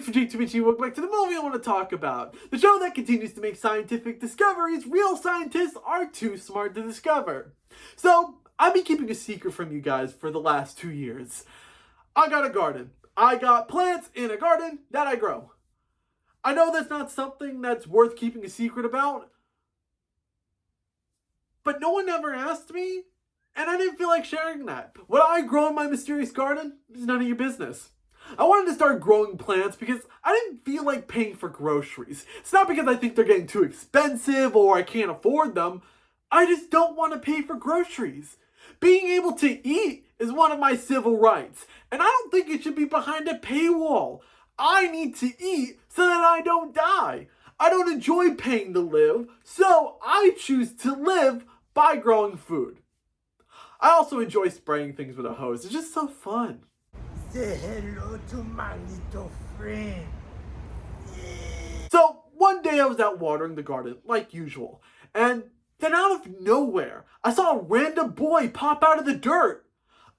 for JacobTubeHD. Welcome back to the movie I want to talk about. The show that continues to make scientific discoveries real scientists are too smart to discover. So, I've been keeping a secret from you guys for the last 2 years. I got a garden. I got plants in a garden that I grow. I know that's not something that's worth keeping a secret about, but no one ever asked me, and I didn't feel like sharing that. What I grow in my mysterious garden is none of your business. I wanted to start growing plants because I didn't feel like paying for groceries. It's not because I think they're getting too expensive or I can't afford them. I just don't want to pay for groceries. Being able to eat is one of my civil rights, and I don't think it should be behind a paywall. I need to eat so that I don't die. I don't enjoy paying to live, so I choose to live by growing food. I also enjoy spraying things with a hose. It's just so fun. Say hello to my little friend. Yeah. So, one day I was out watering the garden, like usual, and then out of nowhere, I saw a random boy pop out of the dirt.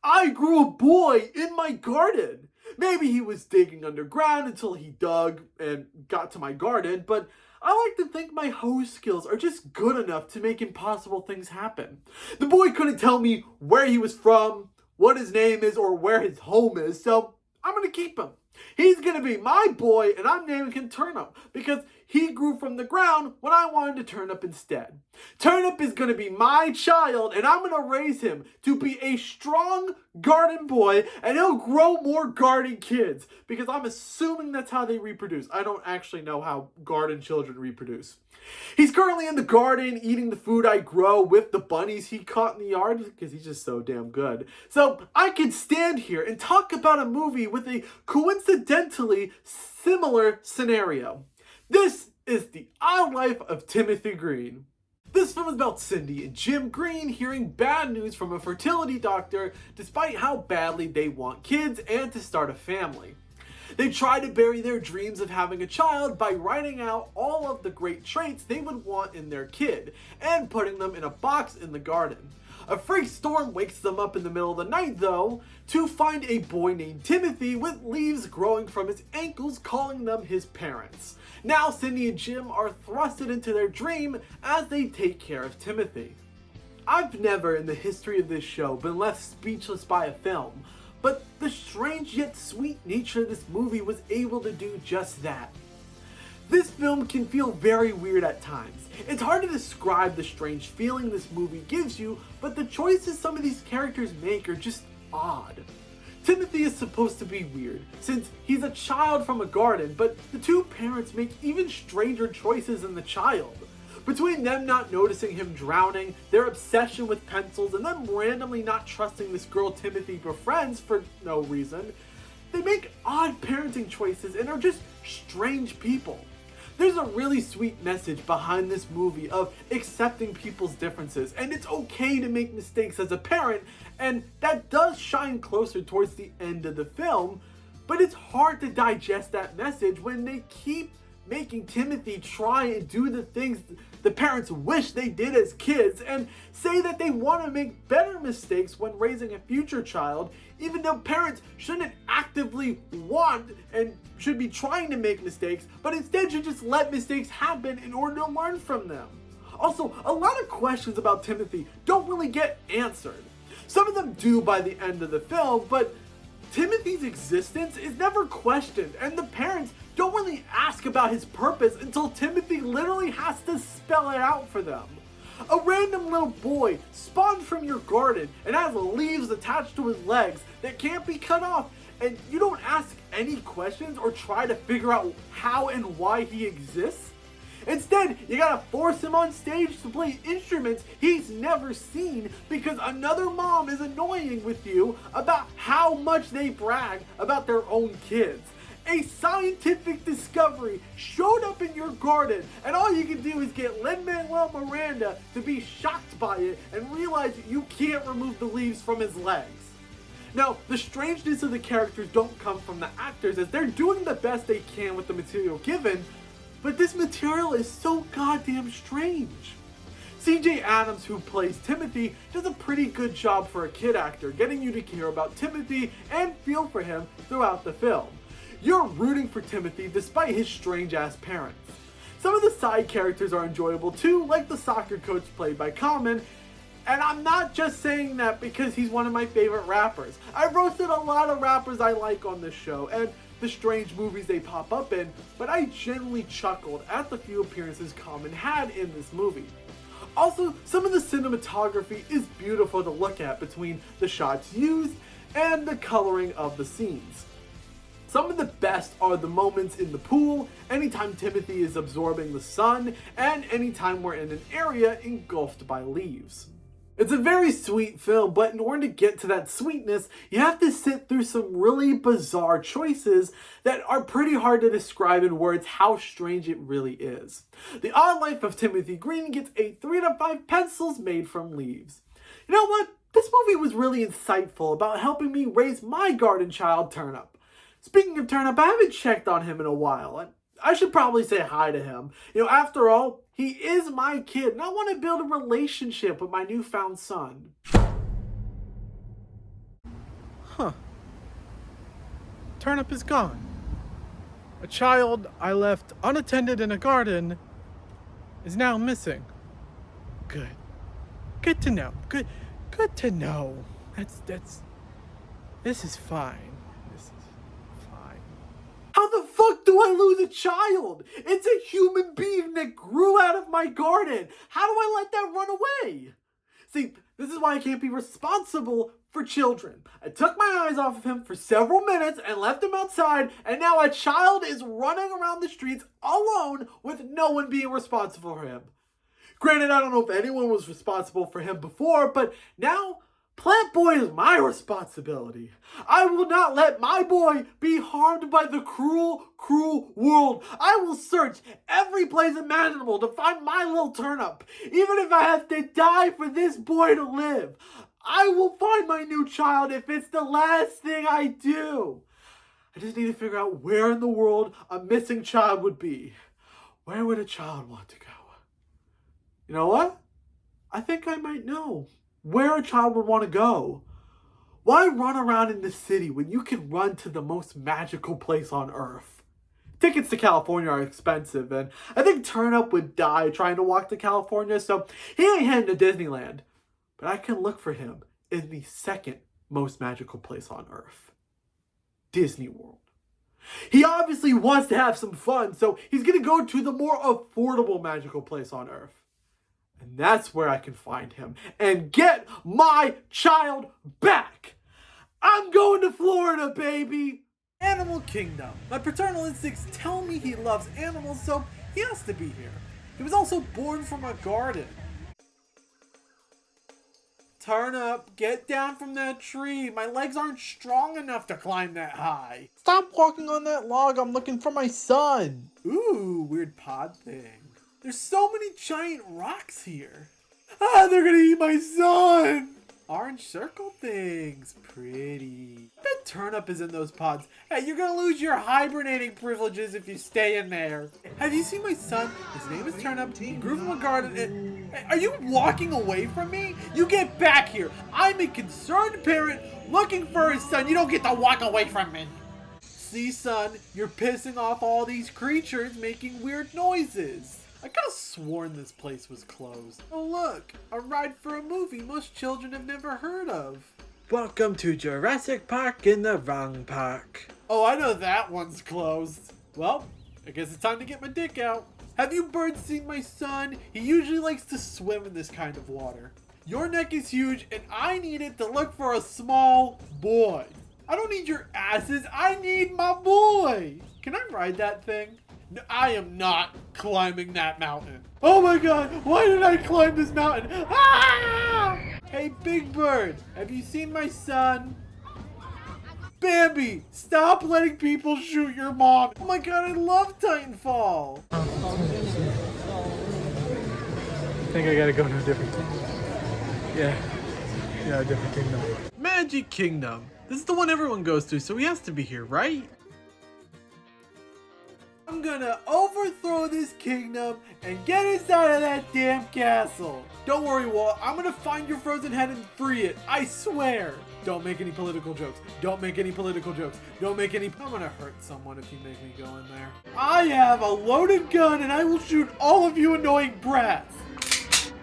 I grew a boy in my garden. Maybe he was digging underground until he dug and got to my garden, but I like to think my hose skills are just good enough to make impossible things happen. The boy couldn't tell me where he was from, what his name is, or where his home is, so I'm gonna keep him. He's gonna be my boy, and I'm naming him Turnip because he grew from the ground when I wanted to Turnip instead. Turnip is gonna be my child, and I'm gonna raise him to be a strong garden boy, and he'll grow more garden kids because I'm assuming that's how they reproduce. I don't actually know how garden children reproduce. He's currently in the garden eating the food I grow with the bunnies he caught in the yard because he's just so damn good. So I could stand here and talk about a movie with a coincidentally similar scenario. This is The Odd Life of Timothy Green. This film is about Cindy and Jim Green hearing bad news from a fertility doctor despite how badly they want kids and to start a family. They try to bury their dreams of having a child by writing out all of the great traits they would want in their kid and putting them in a box in the garden. A freak storm wakes them up in the middle of the night, though, to find a boy named Timothy with leaves growing from his ankles calling them his parents. Now Cindy and Jim are thrusted into their dream as they take care of Timothy. I've never in the history of this show been left speechless by a film, but the strange yet sweet nature of this movie was able to do just that. This film can feel very weird at times. It's hard to describe the strange feeling this movie gives you, but the choices some of these characters make are just odd. Timothy is supposed to be weird, since he's a child from a garden, but the two parents make even stranger choices in the child. Between them not noticing him drowning, their obsession with pencils, and them randomly not trusting this girl Timothy befriends for no reason, they make odd parenting choices and are just strange people. There's a really sweet message behind this movie of accepting people's differences, and it's okay to make mistakes as a parent, and that does shine closer towards the end of the film, but it's hard to digest that message when they keep making Timothy try and do the things the parents wish they did as kids and say that they want to make better mistakes when raising a future child, even though parents shouldn't actively want and should be trying to make mistakes, but instead should just let mistakes happen in order to learn from them. Also, a lot of questions about Timothy don't really get answered. Some of them do by the end of the film, but Timothy's existence is never questioned, and the parents don't really ask about his purpose until Timothy literally has to spell it out for them. A random little boy spawned from your garden and has leaves attached to his legs that can't be cut off, and you don't ask any questions or try to figure out how and why he exists? Instead, you gotta force him on stage to play instruments he's never seen because another mom is annoying with you about how much they brag about their own kids. A scientific discovery showed up in your garden, and all you can do is get Lin-Manuel Miranda to be shocked by it and realize you can't remove the leaves from his legs. Now, the strangeness of the characters don't come from the actors, as they're doing the best they can with the material given, but this material is so goddamn strange. CJ Adams, who plays Timothy, does a pretty good job for a kid actor, getting you to care about Timothy and feel for him throughout the film. You're rooting for Timothy despite his strange-ass parents. Some of the side characters are enjoyable too, like the soccer coach played by Common, and I'm not just saying that because he's one of my favorite rappers. I've roasted a lot of rappers I like on this show, and the strange movies they pop up in, but I genuinely chuckled at the few appearances Common had in this movie. Also, some of the cinematography is beautiful to look at between the shots used and the coloring of the scenes. Some of the best are the moments in the pool, anytime Timothy is absorbing the sun, and anytime we're in an area engulfed by leaves. It's a very sweet film, but in order to get to that sweetness, you have to sit through some really bizarre choices that are pretty hard to describe in words how strange it really is. The Odd Life of Timothy Green gets a 3 out of 5 pencils made from leaves. You know what? This movie was really insightful about helping me raise my garden child, Turnip. Speaking of Turnip, I haven't checked on him in a while, and I should probably say hi to him. You know, after all, he is my kid, and I want to build a relationship with my newfound son. Huh. Turnip is gone. A child I left unattended in a garden is now missing. Good. Good to know. Good to know. This is fine. How the fuck do I lose a child? It's a human being that grew out of my garden. How do I let that run away? See, this is why I can't be responsible for children. I took my eyes off of him for several minutes and left him outside, and now a child is running around the streets alone with no one being responsible for him. Granted, I don't know if anyone was responsible for him before, but now Plant Boy is my responsibility. I will not let my boy be harmed by the cruel, cruel world. I will search every place imaginable to find my little Turnip, even if I have to die for this boy to live. I will find my new child if it's the last thing I do. I just need to figure out where in the world a missing child would be. Where would a child want to go? You know what? I think I might know where a child would want to go. Why run around in the city when you can run to the most magical place on earth? Tickets to California are expensive, and I think Turnip would die trying to walk to California, so he ain't heading to Disneyland. But I can look for him in the second most magical place on earth, Disney World. He obviously wants to have some fun, so he's going to go to the more affordable magical place on earth. And that's where I can find him and get my child back. I'm going to Florida, baby. Animal Kingdom. My paternal instincts tell me he loves animals, so he has to be here. He was also born from a garden. Turnip, get down from that tree. My legs aren't strong enough to climb that high. Stop walking on that log. I'm looking for my son. Ooh, weird pod thing. There's so many giant rocks here. Ah, they're gonna eat my son! Orange circle things. Pretty. I bet Turnip is in those pods. Hey, you're gonna lose your hibernating privileges if you stay in there. Have you seen my son? His name is Turnip. He grew from a garden. Are you walking away from me? You get back here. I'm a concerned parent looking for his son. You don't get to walk away from me. See, son, you're pissing off all these creatures making weird noises. I could have sworn this place was closed. Oh look, a ride for a movie most children have never heard of. Welcome to Jurassic Park in the wrong park. Oh, I know that one's closed. Well, I guess it's time to get my dick out. Have you birds seen my son? He usually likes to swim in this kind of water. Your neck is huge and I need it to look for a small boy. I don't need your asses, I need my boy. Can I ride that thing? No, I am not climbing that mountain. Oh my god, why did I climb this mountain? Ah! Hey, Big Bird, have you seen my son? Bambi, stop letting people shoot your mom. Oh my god, I love Titanfall. I think I gotta go to a different kingdom. Yeah, a different kingdom. Magic Kingdom. This is the one everyone goes to, so he has to be here, right? I'm gonna overthrow this kingdom and get us out of that damn castle. Don't worry, Walt. I'm gonna find your frozen head and free it. I swear. Don't make any political jokes. Don't make any political jokes. Don't make any... I'm gonna hurt someone if you make me go in there. I have a loaded gun and I will shoot all of you annoying brats.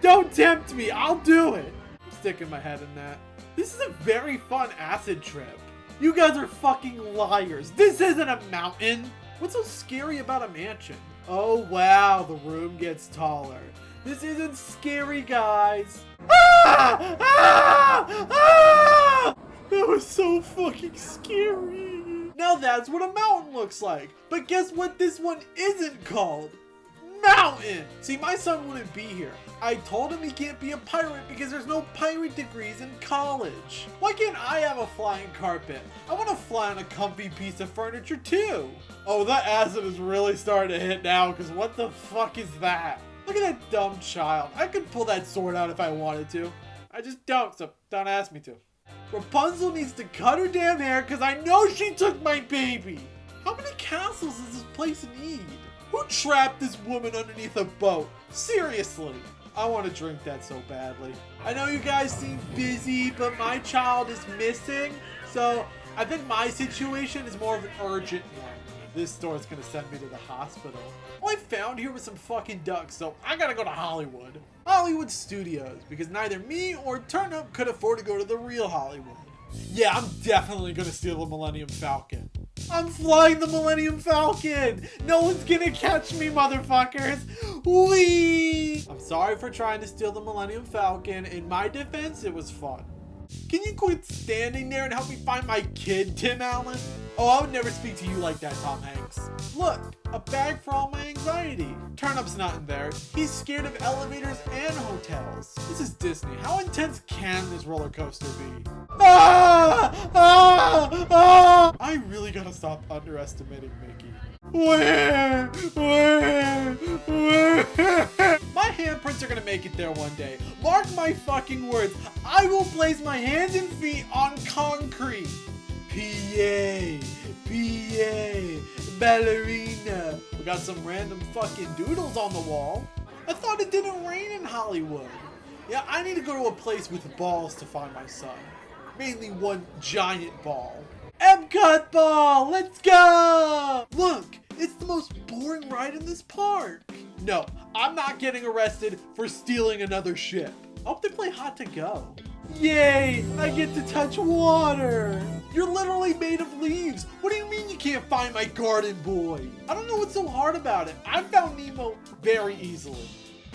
Don't tempt me. I'll do it. I'm sticking my head in that. This is a very fun acid trip. You guys are fucking liars. This isn't a mountain. What's so scary about a mansion? Oh, wow. The room gets taller. This isn't scary, guys. Ah! Ah! Ah! That was so fucking scary. Now that's what a mountain looks like. But guess what this one isn't called? Mountain! See, my son wouldn't be here. I told him he can't be a pirate because there's no pirate degrees in college. Why can't I have a flying carpet? I want to fly on a comfy piece of furniture too. Oh, that acid is really starting to hit now because what the fuck is that? Look at that dumb child. I could pull that sword out if I wanted to. I just don't, so don't ask me to. Rapunzel needs to cut her damn hair because I know she took my baby. How many castles does this place need? Who trapped this woman underneath a boat? Seriously. I want to drink that so badly. I know you guys seem busy, but my child is missing. So I think my situation is more of an urgent one. This store is going to send me to the hospital. All I found here was some fucking ducks, so I gotta go to Hollywood. Hollywood Studios, because neither me or Turnip could afford to go to the real Hollywood. Yeah, I'm definitely gonna steal the Millennium Falcon. I'm flying the Millennium Falcon! No one's gonna catch me, motherfuckers! Whee! I'm sorry for trying to steal the Millennium Falcon. In my defense, it was fun. Can you quit standing there and help me find my kid, Tim Allen? Oh, I would never speak to you like that, Tom Hanks. Look, a bag for all my anxiety. Turnip's not in there. He's scared of elevators and hotels. This is Disney. How intense can this roller coaster be? Ah! Ah! Ah! I really gotta stop underestimating Mickey. Where? My handprints are gonna make it there one day. Mark my fucking words. I will place my hands and feet on concrete. PA, ballerina. We got some random fucking doodles on the wall. I thought it didn't rain in Hollywood. Yeah, I need to go to a place with balls to find my son. Mainly one giant ball. Epcot ball, let's go! Look, it's the most boring ride in this park. No, I'm not getting arrested for stealing another ship. I hope they play Hot to Go. Yay, I get to touch water. You're literally made of leaves. What do you mean you can't find my garden boy? I don't know what's so hard about it. I found Nemo very easily.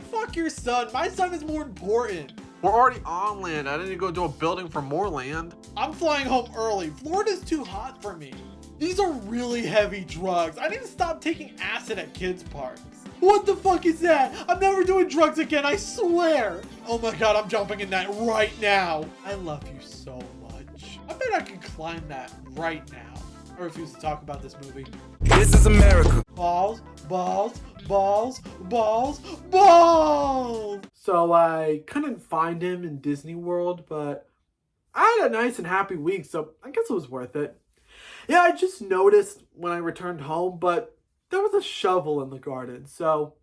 Fuck your son, my son is more important. We're already on land. I didn't go to a building for more land. I'm flying home early. Florida's too hot for me. These are really heavy drugs. I need to stop taking acid at kids' parks. What the fuck is that? I'm never doing drugs again, I swear. Oh my god, I'm jumping in that right now. I love you so much. I bet I can climb that right now. I refuse to talk about this movie. This is America. Balls, balls, balls, balls, balls! So I couldn't find him in Disney World, but I had a nice and happy week, so I guess it was worth it. Yeah, I just noticed when I returned home, but there was a shovel in the garden, so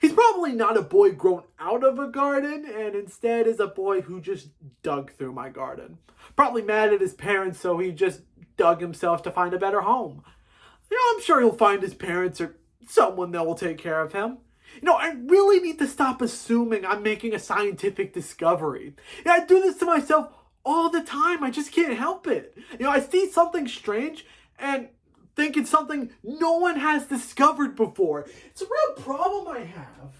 he's probably not a boy grown out of a garden, and instead is a boy who just dug through my garden. Probably mad at his parents, so he just dug himself to find a better home. You know, I'm sure he'll find his parents or someone that will take care of him. You know, I really need to stop assuming I'm making a scientific discovery. Yeah, I do this to myself all the time. I just can't help it. You know, I see something strange and think it's something no one has discovered before. It's a real problem I have.